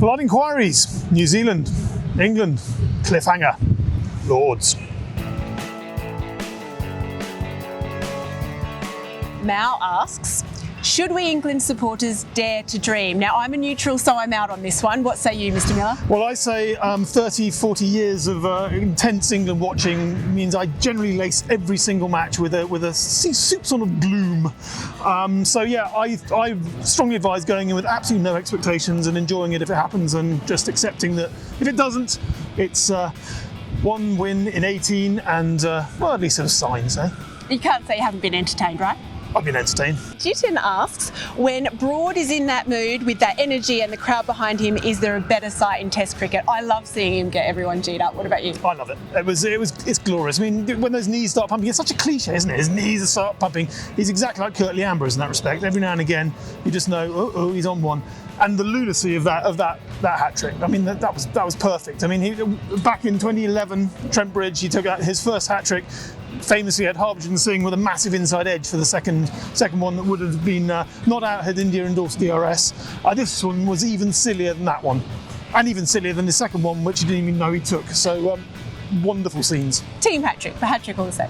Blood Enquiries, New Zealand, England, cliffhanger, Lords. Mal asks, should we England supporters dare to dream? Now, I'm a neutral, so I'm out on this one. What say you, Mr. Miller? Well, I say 30, 40 years of intense England watching means I generally lace every single match with a soupçon of gloom. So yeah, I strongly advise going in with absolutely no expectations and enjoying it if it happens, and just accepting that if it doesn't, it's one win in 18 and, well, at least there's signs, eh? You can't say you haven't been entertained, right? I've been entertained. Jitin asks, when Broad is in that mood with that energy and the crowd behind him, is there a better sight in Test cricket? I love seeing him get everyone G'd up. What about you? I love it. It's glorious. I mean, when those knees start pumping, it's such a cliche, isn't it? His knees start pumping. He's exactly like Curtly Ambrose in that respect. Every now and again, you just know, he's on one. And the lunacy of that hat trick. I mean, that was perfect. I mean, back in 2011, Trent Bridge, he took out his first hat trick. Famously had Harbhajan Singh with a massive inside edge for the second one that would have been not out had India endorsed DRS. This one was even sillier than that one, and even sillier than the second one, which he didn't even know he took. So wonderful scenes. Team hat trick, but hat trick all the same.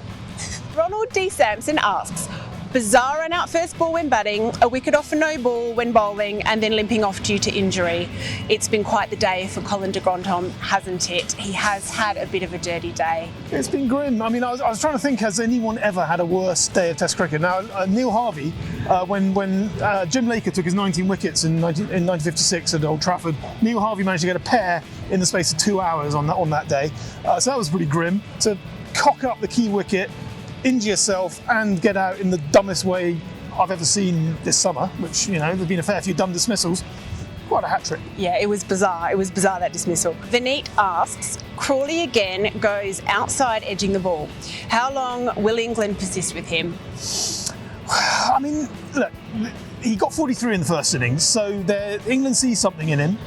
Ronald D. Sampson asks, bizarre run out first ball when batting, a wicket off for no ball when bowling, and then limping off due to injury. It's been quite the day for Colin de Grandhomme, hasn't it? He has had a bit of a dirty day. It's been grim. I mean, I was trying to think, has anyone ever had a worse day of Test cricket? Now, Neil Harvey, when Jim Laker took his 19 wickets in 1956 at Old Trafford, Neil Harvey managed to get a pair in the space of 2 hours on that day. So that was pretty grim. To cock up the key wicket, injure yourself and get out in the dumbest way I've ever seen this summer, which, you know, there's been a fair few dumb dismissals. Quite a hat trick. Yeah, it was bizarre. It was bizarre, that dismissal. Vineet asks, Crawley again goes outside edging the ball. How long will England persist with him? I mean, look, he got 43 in the first innings, so England sees something in him.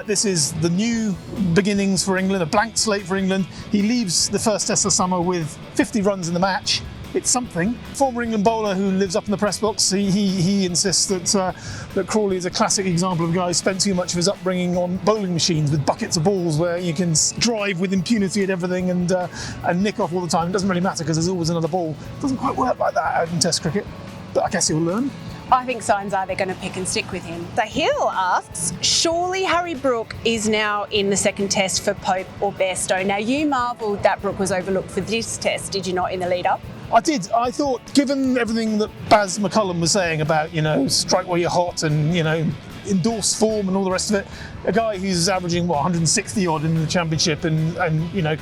This is the new beginnings for England, a blank slate for England. He leaves the first test of summer with 50 runs in the match. It's something. Former England bowler who lives up in the press box, he insists that Crawley is a classic example of a guy who spent too much of his upbringing on bowling machines with buckets of balls where you can drive with impunity at everything and nick off all the time. It doesn't really matter because there's always another ball. It doesn't quite work like that out in Test cricket, but I guess he'll learn. I think signs are they're going to pick and stick with him. The Hill asks, surely Harry Brook is now in the second test for Pope or Bairstow. Now, you marvelled that Brook was overlooked for this test, did you not, in the lead-up? I did. I thought, given everything that Baz McCullum was saying about, you know, strike while you're hot and, you know, endorse form and all the rest of it, a guy who's averaging, 160 odd in the championship and you know,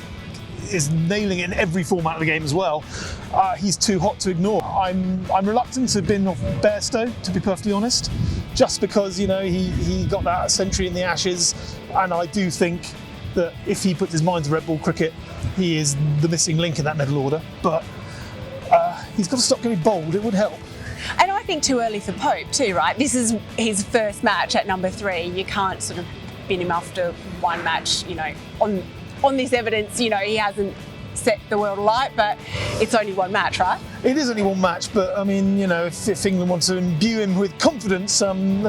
is nailing it in every format of the game as well, he's too hot to ignore. I'm reluctant to bin off Bairstow, to be perfectly honest, just because, you know, he got that century in the Ashes, and I do think that if he puts his mind to red ball cricket, he is the missing link in that medal order. But he's got to stop getting bold, it would help. And I think too early for Pope too, right? This is his first match at number 3. You can't sort of bin him after one match, you know, on this evidence, you know, he hasn't set the world alight, but it's only one match, right? It is only one match, but I mean, you know, if England wants to imbue him with confidence, they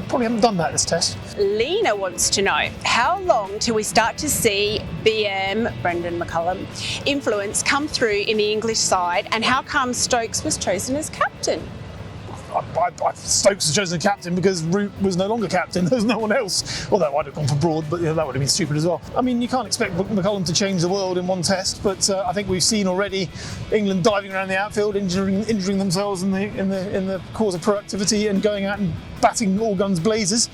probably haven't done that this test. Lena wants to know, how long till we start to see BM, Brendan McCullum, influence come through in the English side, and how come Stokes was chosen as captain? Stokes was chosen captain because Root was no longer captain. There was no one else. Although I'd have gone for Broad, but you know, that would have been stupid as well. I mean, you can't expect McCullum to change the world in one test, but I think we've seen already England diving around the outfield, injuring themselves in the cause of productivity, and going out and batting all guns blazers.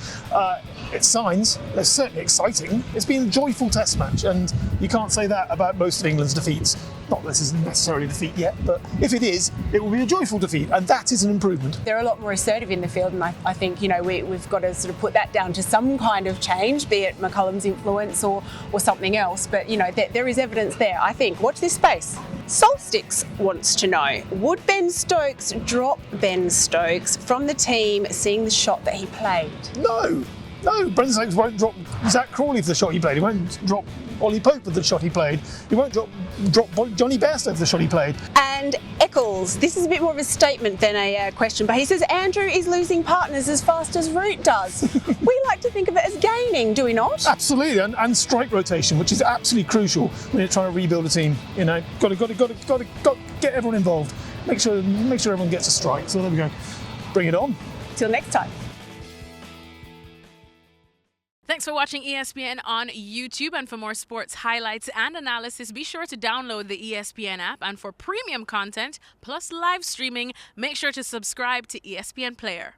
It's signs. They're certainly exciting. It's been a joyful test match, and you can't say that about most of England's defeats. Not that this isn't necessarily a defeat yet, but if it is, it will be a joyful defeat, and that is an improvement. They're a lot more assertive in the field, and I think, you know, we've got to sort of put that down to some kind of change, be it McCullum's influence or something else. But, you know, there is evidence there, I think. Watch this space. Solsticks wants to know, would Ben Stokes drop Ben Stokes from the team seeing the shot that he played? No, Brendan Stokes won't drop Zak Crawley for the shot he played. He won't drop Ollie Pope with the shot he played. He won't drop Johnny Best over the shot he played. And Eccles, this is a bit more of a statement than a question, but he says Andrew is losing partners as fast as Root does. We like to think of it as gaining, do we not? Absolutely, and strike rotation, which is absolutely crucial when you're trying to rebuild a team. You know, got to get everyone involved. Make sure everyone gets a strike. So there we go. Bring it on. Till next time. Thanks for watching ESPN on YouTube, and for more sports highlights and analysis, be sure to download the ESPN app, and for premium content plus live streaming, make sure to subscribe to ESPN Player.